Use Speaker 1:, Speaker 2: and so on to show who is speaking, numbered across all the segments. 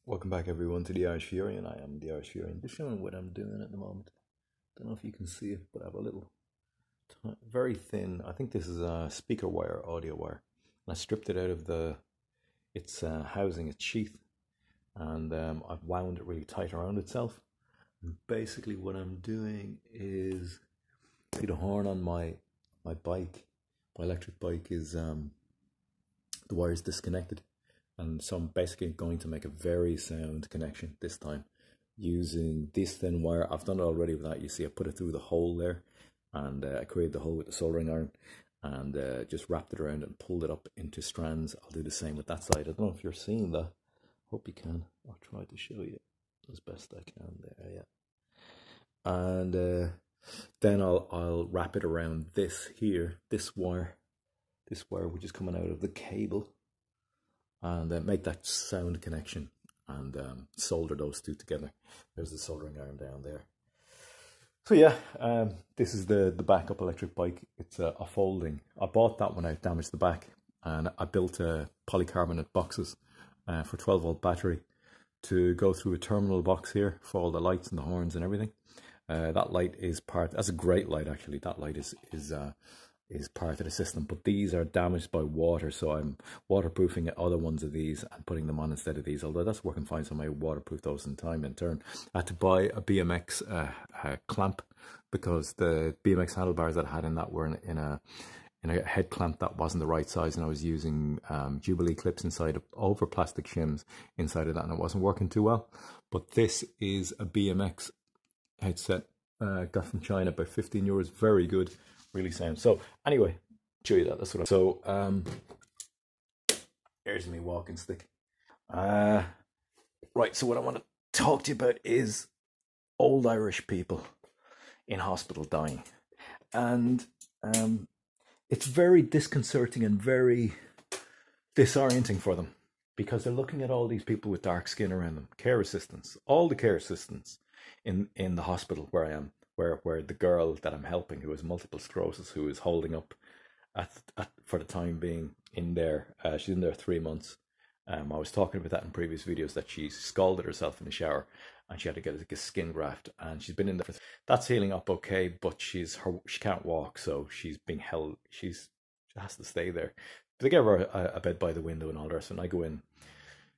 Speaker 1: Welcome back everyone to the Irish Fury, and I am the Irish Fury. Just showing what I'm doing at the moment. Don't know if you can see it, but I have a little, very thin, I think this is a speaker wire, audio wire. And I stripped it out of its housing, its sheath, and I've wound it really tight around itself. And basically what I'm doing is, see the horn on my bike, my electric bike is, the wire is disconnected. And so I'm basically going to make a very sound connection this time using this thin wire. I've done it already with that. You see I put it through the hole there, and I created the hole with the soldering iron and just wrapped it around and pulled it up into strands. I'll do the same with that side. I don't know if you're seeing that. Hope you can. I'll try to show you as best I can there, yeah. And then I'll wrap it around this here, this wire which is coming out of the cable, and make that sound connection and solder those two together. There's the soldering iron down there. So yeah, this is the backup electric bike. It's a folding. I bought that when I damaged the back, and I built polycarbonate boxes for 12-volt battery to go through a terminal box here for all the lights and the horns and everything. That light is part, that's a great light actually, that light is part of the system, but these are damaged by water, so I'm waterproofing other ones of these and putting them on instead of these, although that's working fine, so I might waterproof those in time in turn. I had to buy a BMX clamp because the BMX handlebars that I had in that were in a head clamp that wasn't the right size, and I was using Jubilee clips inside of over plastic shims inside of that, and it wasn't working too well. But this is a BMX headset got from China, about 15 euros, very good. Really sound. So anyway, show you that. That's what So here's me walking stick. Right. So what I want to talk to you about is old Irish people in hospital dying, and it's very disconcerting and very disorienting for them, because they're looking at all these people with dark skin around them, care assistants, all the care assistants in the hospital where I am. Where the girl that I'm helping, who has multiple sclerosis, who is holding up for the time being in there, she's in there 3 months. I was talking about that in previous videos, that she scalded herself in the shower and she had to get a skin graft, and she's been in there. That's healing up okay, but she can't walk, so she's being held. She has to stay there. But they give her a bed by the window and all the rest, and I go in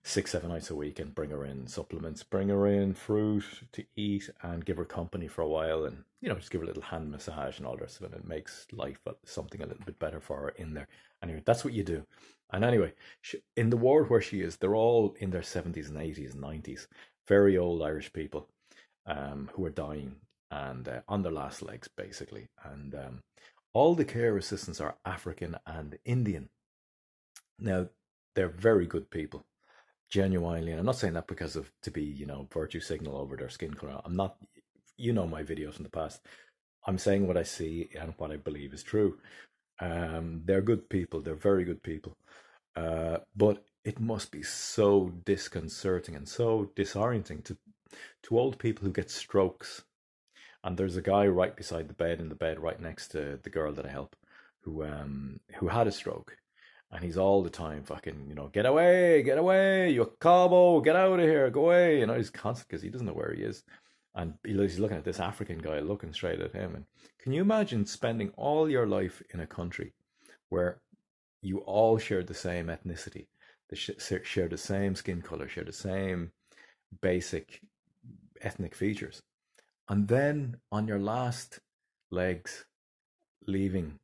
Speaker 1: 6-7 nights a week and bring her in supplements, bring her in fruit to eat, and give her company for a while, and just give her a little hand massage and all the rest of it. It makes life something a little bit better for her in there. Anyway, that's what you do. And anyway, in the ward where she is, they're all in their 70s and 80s and 90s, very old Irish people who are dying and on their last legs basically, and all the care assistants are African and Indian. Now, they're very good people, genuinely, and I'm not saying that because of to be virtue signal over their skin color. I'm not, my videos in the past. I'm saying what I see and what I believe is true. They're good people. They're very good people. But it must be so disconcerting and so disorienting to old people who get strokes. And there's a guy right beside the bed, in the bed right next to the girl that I help, who had a stroke. And he's all the time fucking, get away, you Cabo, get out of here, go away. He's constant, because he doesn't know where he is. And he's looking at this African guy looking straight at him. And can you imagine spending all your life in a country where you all share the same ethnicity, share the same skin color, share the same basic ethnic features, and then on your last legs, leaving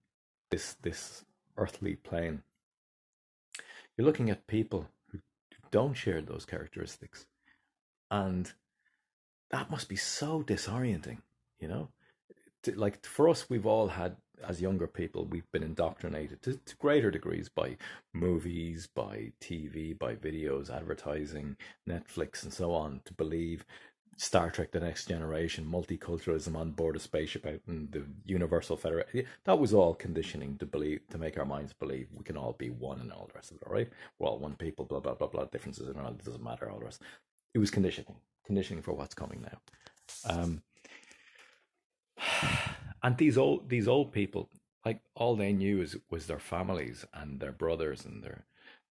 Speaker 1: this earthly plane, you're looking at people who don't share those characteristics, and that must be so disorienting, Like, for us, we've all had, as younger people, we've been indoctrinated to greater degrees by movies, by TV, by videos, advertising, Netflix, and so on, to believe Star Trek: The Next Generation, multiculturalism on board a spaceship out in the Universal Federation. That was all conditioning to make our minds believe we can all be one and all the rest of it, all right? We're all one people, blah, blah, blah, blah, differences and all, it doesn't matter, all the rest. It was conditioning for what's coming now. And these old people, like, all they knew was their families and their brothers and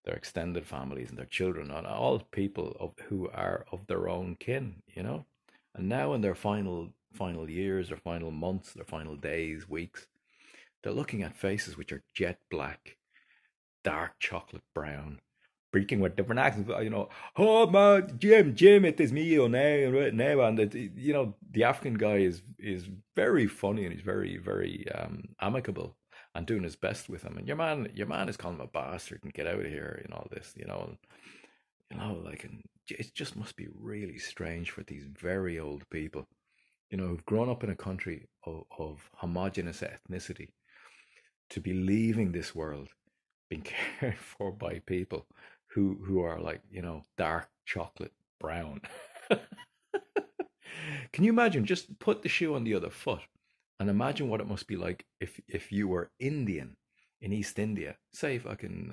Speaker 1: their extended families and their children, and all people who are of their own kin, you know. And now in their final years, their final months, their final days, weeks, they're looking at faces which are jet black, dark chocolate brown, speaking with different accents. Oh man, Jim, it is me, now, and the African guy is very funny, and he's very amicable and doing his best with him. And your man is calling him a bastard and get out of here and all this, like, and it just must be really strange for these very old people, who've grown up in a country of homogenous ethnicity, to be leaving this world, being cared for by people who are like, dark chocolate brown. Can you imagine? Just put the shoe on the other foot and imagine what it must be like if you were Indian in East India, say fucking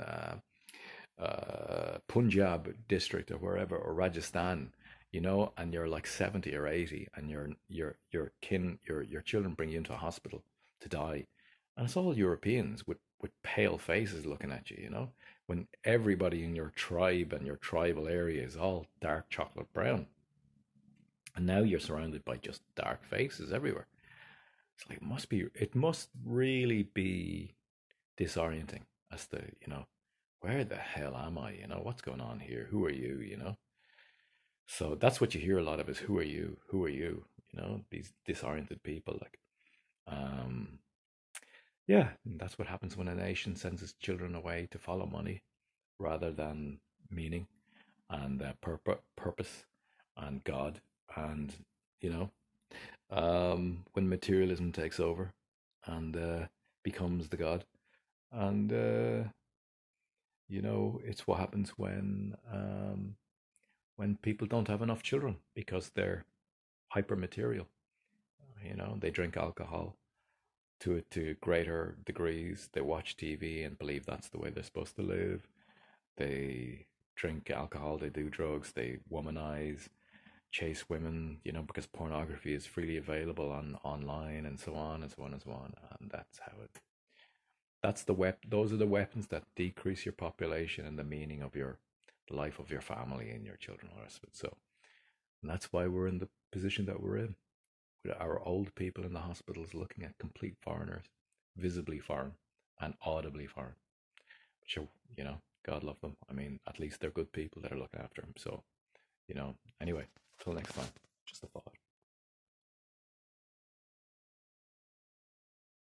Speaker 1: Punjab district or wherever, or Rajasthan, and you're like 70 or 80, and your children bring you into a hospital to die, and it's all Europeans with pale faces looking at you, when everybody in your tribe and your tribal area is all dark chocolate brown, and now you're surrounded by just dark faces everywhere. It's like it must really be disorienting as to, where the hell am I? What's going on here? Who are you? So that's what you hear a lot of, is who are you? Who are you? These disoriented people, like, yeah, and that's what happens when a nation sends its children away to follow money rather than meaning and purpose and God, and you know when materialism takes over and becomes the God, and it's what happens when people don't have enough children because they're hyper material. They drink alcohol to greater degrees. They watch TV and believe that's the way they're supposed to live. They drink alcohol, they do drugs, they womanize, chase women, because pornography is freely available online, and so on and so on and so on. And those are the weapons that decrease your population and the meaning of your the life of your family and your children, all the rest of it. So, and that's why we're in the position that we're in, with our old people in the hospitals looking at complete foreigners, visibly foreign and audibly foreign. But sure, God love them. I mean, at least they're good people that are looking after them. So, anyway, till next time, just a thought.